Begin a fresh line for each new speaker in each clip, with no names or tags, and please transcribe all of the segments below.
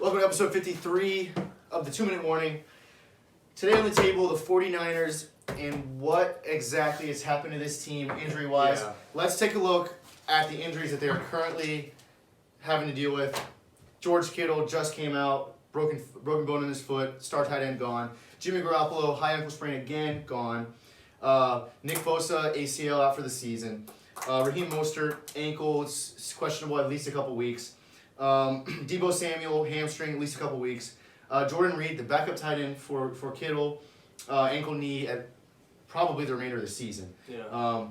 Welcome to episode 53 of the 2 Minute Warning. Today on the table, the 49ers and what exactly has happened to this team injury-wise.
Yeah.
Let's take a look at the injuries that they are currently having to deal with. George Kittle just came out, broken bone in his foot, star tight end gone. Jimmy Garropolo, high ankle sprain again, gone. Nick Bosa, ACL out for the season. Raheem Mostert, ankle, it's questionable at least a couple weeks. Deebo Samuel, hamstring, at least a couple weeks. Jordan Reed, the backup tight end for Kittle, ankle, knee at probably the remainder of the season.
Yeah.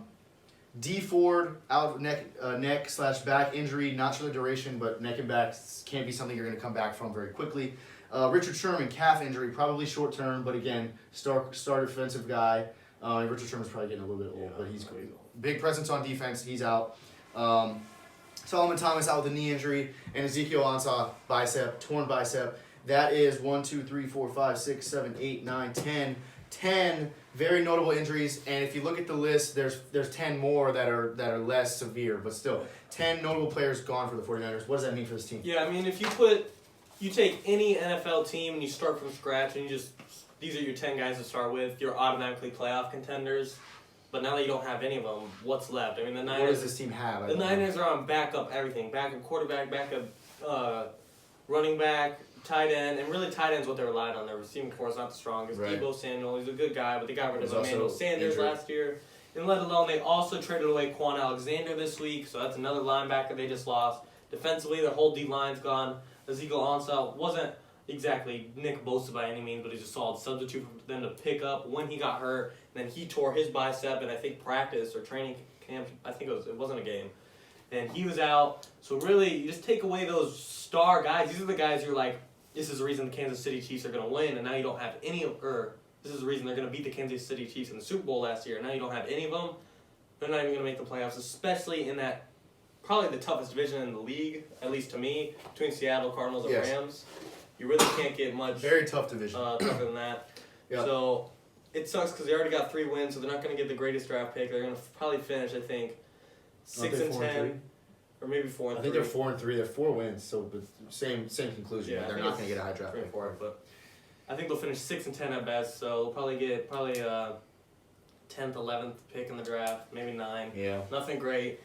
D Ford, out neck/back injury, not sure the duration, but neck and back can't be something you're going to come back from very quickly. Richard Sherman, calf injury, probably short term, but again, star defensive guy. Richard Sherman's probably getting a little bit old, but he's big presence on defense. He's out. Solomon Thomas out with a knee injury, and Ezekiel Ansah, torn bicep. That is 1, 2, 3, 4, 5, 6, 7, 8, 9, 10. 10 very notable injuries, and if you look at the list, there's 10 more that are less severe, but still 10 notable players gone for the 49ers. What does that mean for this team?
Yeah, I mean, if you take any NFL team and you start from scratch and these are your 10 guys to start with, you're automatically playoff contenders. But now that you don't have any of them, what's left? I mean, the Niners.
What does this team have?
The Niners are on backup everything: backup quarterback, backup running back, tight end, and really tight end's what they relied on. Their receiving core is not the strongest.
Right.
Deebo Samuel, he's a good guy, but they got rid of
He's
Emmanuel Sanders
injured
last year. And let alone they also traded away Quan Alexander this week, so that's another linebacker they just lost. Defensively, their whole D-line's gone. Ezekiel Ansah wasn't exactly Nick Bosa by any means, but he's a solid substitute for them to pick up when he got hurt. And then he tore his bicep in, I think, practice or training camp. I think it wasn't a game. And he was out. So really, you just take away those star guys. These are the guys you're like, this is the reason the Kansas City Chiefs are going to win, and now you don't have any of, or this is the reason they're going to beat the Kansas City Chiefs in the Super Bowl last year, and now you don't have any of them. They're not even going to make the playoffs, especially in that probably the toughest division in the league, at least to me, between Seattle Cardinals and Rams. You really can't get much
very tough division.
Tougher than that.
Yep.
So it sucks because they already got 3 wins, so they're not going to get the greatest draft pick. They're going to probably finish, I think, 6-10, or maybe 4-3.
I think they're 4-3. They're 4 wins, so but same conclusion.
Yeah,
they're not going to get a high draft pick for it.
But I think they'll finish 6-10 at best. So they'll probably get 10th, 11th pick in the draft, maybe 9.
Yeah.
Nothing great.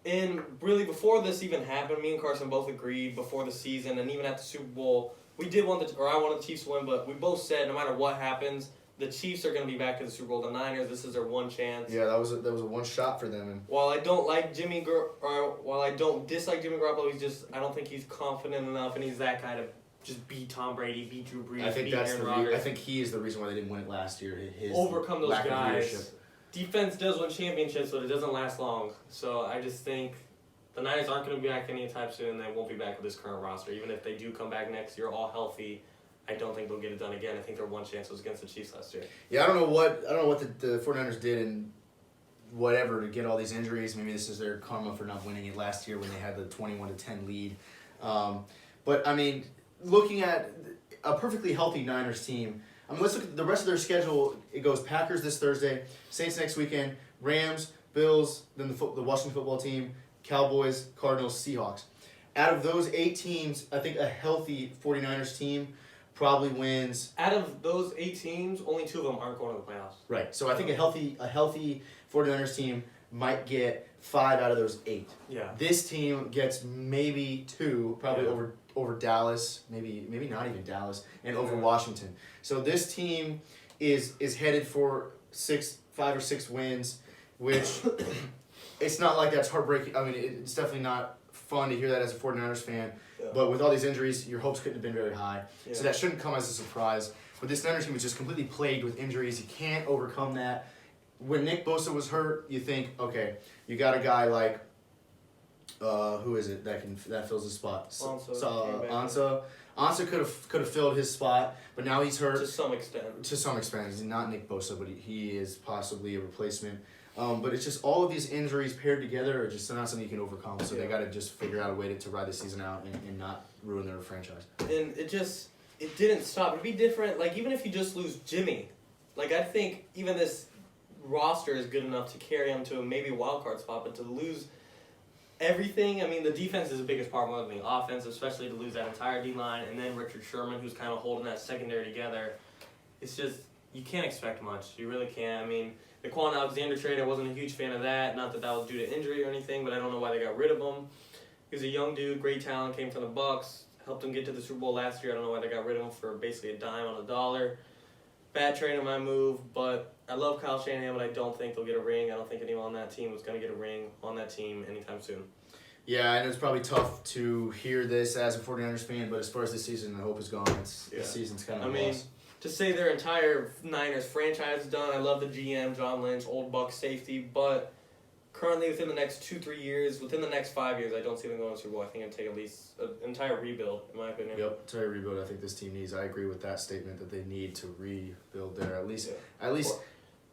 And really, before this even happened, me and Carson both agreed before the season, and even at the Super Bowl, I wanted the Chiefs to win, but we both said no matter what happens, the Chiefs are going to be back to the Super Bowl. The Niners, this is their one chance.
Yeah, that was a one shot for them. And
while I don't like while I don't dislike Jimmy Garropolo, I don't think he's confident enough, and he's that kind of just beat Tom Brady, beat Drew Brees, beat Aaron Rodgers.
I think he is the reason why they didn't win it last year. His
overcome those
lack of
guys.
leadership.
Defense does win championships, but it doesn't last long. So I just think the Niners aren't going to be back anytime soon. They won't be back with this current roster. Even if they do come back next year all healthy, I don't think they'll get it done again. I think their one chance was against the Chiefs last year.
Yeah, I don't know what the 49ers did and whatever to get all these injuries. Maybe this is their karma for not winning it last year when they had the 21-10 lead. But I mean, looking at a perfectly healthy Niners team, I mean, let's look at the rest of their schedule. It goes Packers this Thursday, Saints next weekend, Rams, Bills, then the Washington football team, Cowboys, Cardinals, Seahawks. Out of those 8 teams, I think a healthy 49ers team probably wins.
Out of those 8 teams, only 2 of them aren't going to the playoffs.
Right. So I think a healthy 49ers team might get 5 out of those 8.
Yeah.
This team gets maybe 2, probably over Dallas, maybe not even Dallas, and over Washington. So this team is headed for 5 or 6 wins, which it's not like that's heartbreaking. I mean, it's definitely not fun to hear that as a 49ers fan. Yeah. But with all these injuries, your hopes couldn't have been very high. Yeah. So that shouldn't come as a surprise. But this Niners team was just completely plagued with injuries. You can't overcome that. When Nick Bosa was hurt, you think, okay, you got a guy like, who is it that fills his spot? Ansah. Ansah could have filled his spot, but now he's hurt.
To some extent.
He's not Nick Bosa, but he is possibly a replacement. But it's just all of these injuries paired together are just not something you can overcome. So they got to just figure out a way to ride the season out and not ruin their franchise.
And it didn't stop. It'd be different. Like, even if you just lose Jimmy, like, I think even this roster is good enough to carry him to maybe a wild card spot, but to lose everything. I mean, the defense is the biggest part more than the offense, especially to lose that entire D-line, and then Richard Sherman, who's kind of holding that secondary together. It's just, you can't expect much. You really can't. I mean, the Quan Alexander trade, I wasn't a huge fan of that. Not that that was due to injury or anything, but I don't know why they got rid of him. He was a young dude, great talent, came from the Bucs, helped him get to the Super Bowl last year. I don't know why they got rid of him for basically a dime on a dollar. Bad trade on my move, but I love Kyle Shanahan, but I don't think they'll get a ring. I don't think anyone on that team was going to get a ring on that team anytime soon.
Yeah, I know it's probably tough to hear this as a 49ers fan, but as far as this season, the hope is gone. This season's kind of lost.
To say their entire Niners franchise is done, I love the GM, John Lynch, old Bucs safety, but currently within the next 2-3 years, within the next 5 years, I don't see them going to Super Bowl. I think it'd take at least an entire rebuild, in my opinion.
Yep, entire rebuild. I think this team needs. I agree with that statement that they need to rebuild there at least.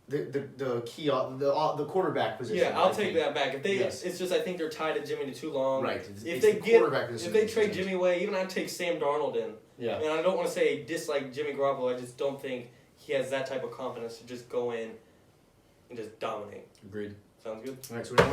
The key the quarterback position.
Yeah, I'll take that back. If they, it's just I think they're tied to Jimmy too long.
Right.
If they trade Jimmy away, even I'd take Sam Darnold in.
Yeah.
And I don't want to say dislike Jimmy Garropolo. I just don't think he has that type of confidence to just go in and just dominate.
Agreed.
Sounds good.
All right, so we